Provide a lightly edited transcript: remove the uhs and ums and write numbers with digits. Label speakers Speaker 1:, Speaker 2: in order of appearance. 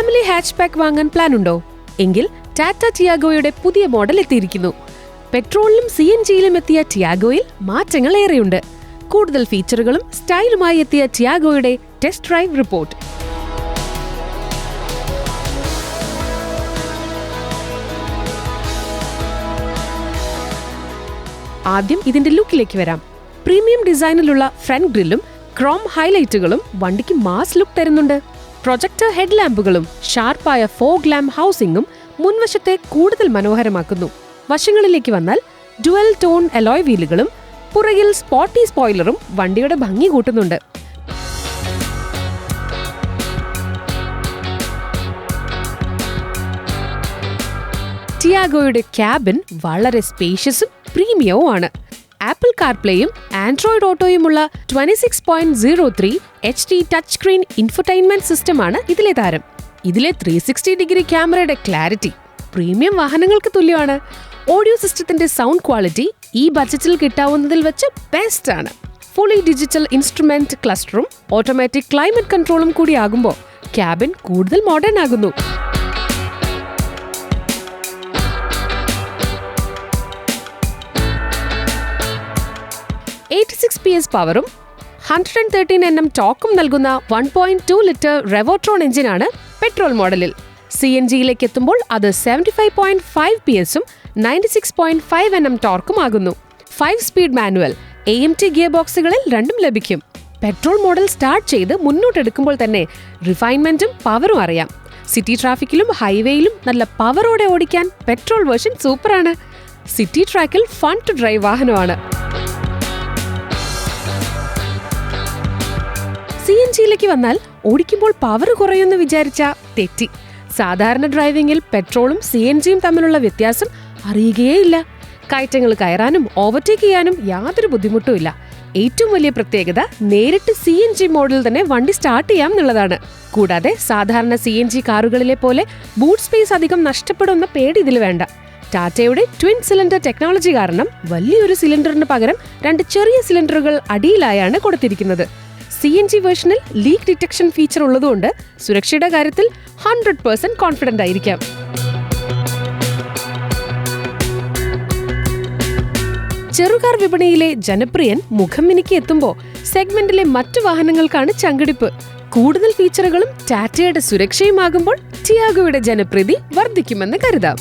Speaker 1: Family hatchback വാങ്ങാൻ plan ഉണ്ടോ? എങ്കിൽ ടാറ്റ ടിയാഗോയുടെ പുതിയ മോഡൽ എത്തിയിരിക്കുന്നു. പെട്രോളിലും CNGയിലും എത്തിയ ടിയാഗോയിൽ മാറ്റങ്ങൾ ഏറെയുണ്ട്. കൂടുതൽ ഫീച്ചറുകളും സ്റ്റൈലുമായി എത്തിയ ടിയാഗോയുടെ ടെസ്റ്റ് ഡ്രൈവ് റിപ്പോർട്ട്. ആദ്യം ഇതിന്റെ ലുക്കിലേക്ക് വരാം. പ്രീമിയം ഡിസൈനിലുള്ള ഫ്രണ്ട് ഗ്രില്ലും ക്രോം ഹൈലൈറ്റുകളും വണ്ടിക്ക് മാസ് ലുക്ക് തരുന്നുണ്ട്. പ്രൊജക്ടർ ഹെഡ് ലാമ്പുകളും ഷാർപ്പായ ഫോഗ് ലാമ്പ് ഹൗസിംഗും മുൻവശത്തെ കൂടുതൽ മനോഹരമാക്കുന്നു. വശങ്ങളിലേക്ക് വന്നാൽ ഡുവൽ ടോൺ അലോയ് വീലുകളും പുറകിൽ സ്പോട്ടി സ്പോയിലറും വണ്ടിയുടെ ഭംഗി കൂട്ടുന്നുണ്ട്. ടിയാഗോയുടെ ക്യാബിൻ വളരെ സ്പേഷ്യസും പ്രീമിയവും ആണ്. ആപ്പിൾ കാർപ്ലേയും ആൻഡ്രോയിഡ് ഓട്ടോയുമുള്ള 26.03 HD ടച്ച് സ്ക്രീൻ ഇൻഫോടൈൻമെന്റ് സിസ്റ്റമാണ് ഇതിലെ താരം. ഇതിലെ 360 ഡിഗ്രി ക്യാമറയുടെ ക്ലാരിറ്റി പ്രീമിയം വാഹനങ്ങൾക്ക് തുല്യമാണ്. ഓഡിയോ സിസ്റ്റത്തിന്റെ സൗണ്ട് ക്വാളിറ്റി ഈ ബജറ്റിൽ കിട്ടാവുന്നതിൽ വെച്ച് ബെസ്റ്റ് ആണ്. ഫുള്ളി ഡിജിറ്റൽ ഇൻസ്ട്രുമെന്റ് ക്ലസ്റ്ററും ഓട്ടോമാറ്റിക് ക്ലൈമറ്റ് കൺട്രോളും കൂടിയാകുമ്പോൾ ക്യാബിൻ കൂടുതൽ മോഡേൺ ആകുന്നു. 86 PS പവറും 113 Nm ടോക്കും നൽകുന്ന 1.2 ലിറ്റർ റെവോട്രോൺ എഞ്ചിനാണ് പെട്രോൾ മോഡലിൽ. CNGയിലേക്ക് എത്തുമ്പോൾ അത് 75.5 PSഉം 96.5 Nm ടോർക്കും ആകുന്നു. 5 സ്പീഡ് മാനുവൽ AMT ഗിയർ ബോക്സുകളിൽ രണ്ടും ലഭിക്കും. പെട്രോൾ മോഡൽ സ്റ്റാർട്ട് ചെയ്ത് മുന്നോട്ടെടുക്കുമ്പോൾ തന്നെ റിഫൈൻമെന്റും പവറും അറിയാം. സിറ്റി ട്രാഫിക്കിലും ഹൈവേയിലും നല്ല പവറോടെ ഓടിക്കാൻ പെട്രോൾ വേർഷൻ സൂപ്പറാണ്. സിറ്റി ട്രാക്കിൽ ഫൺ ടു ഡ്രൈവ് വാഹനമാണ്. CNGയിലേക്ക് വന്നാൽ ഓടിക്കുമ്പോൾ പവർ കുറയുമെന്ന് വിചാരിച്ച തെറ്റി. സാധാരണ ഡ്രൈവിംഗിൽ പെട്രോളും CNGയും തമ്മിലുള്ള വ്യത്യാസം അറിയുകയേയില്ല. കയറ്റങ്ങൾ കയറാനും ഓവർടേക്ക് ചെയ്യാനും യാതൊരു ബുദ്ധിമുട്ടുമില്ല. ഏറ്റവും വലിയ പ്രത്യേകത നേരിട്ട് CNG മോഡലിൽ തന്നെ വണ്ടി സ്റ്റാർട്ട് ചെയ്യാം എന്നുള്ളതാണ്. കൂടാതെ സാധാരണ CNG കാറുകളിലെ പോലെ ബൂട്ട് സ്പേസ് അധികം നഷ്ടപ്പെടുന്ന പേടി ഇതിൽ വേണ്ട. ടാറ്റയുടെ ട്വിൻ സിലിണ്ടർ ടെക്നോളജി കാരണം വലിയൊരു സിലിണ്ടറിന് പകരം 2 ചെറിയ സിലിണ്ടറുകൾ അടിയിലായാണ് കൊടുത്തിരിക്കുന്നത്. CNG വേർഷനിൽ ലീക്ക് ഡിറ്റക്ഷൻ ഫീച്ചർ ഉള്ളതുകൊണ്ട് സുരക്ഷയുടെ കാര്യത്തിൽ 100% കോൺഫിഡന്റ് ആയിരിക്കാം. ചെറുകാർ വിപണിയിലെ ജനപ്രിയൻ മുഖം മിനുക്കി എത്തുമ്പോൾ സെഗ്മെന്റിലെ മറ്റു വാഹനങ്ങൾക്കാണ് ചങ്കിടിപ്പ്. കൂടുതൽ ഫീച്ചറുകളും ടാറ്റയുടെ സുരക്ഷയുമാകുമ്പോൾ ടിയാഗോയുടെ ജനപ്രീതി വർദ്ധിക്കുമെന്ന് കരുതാം.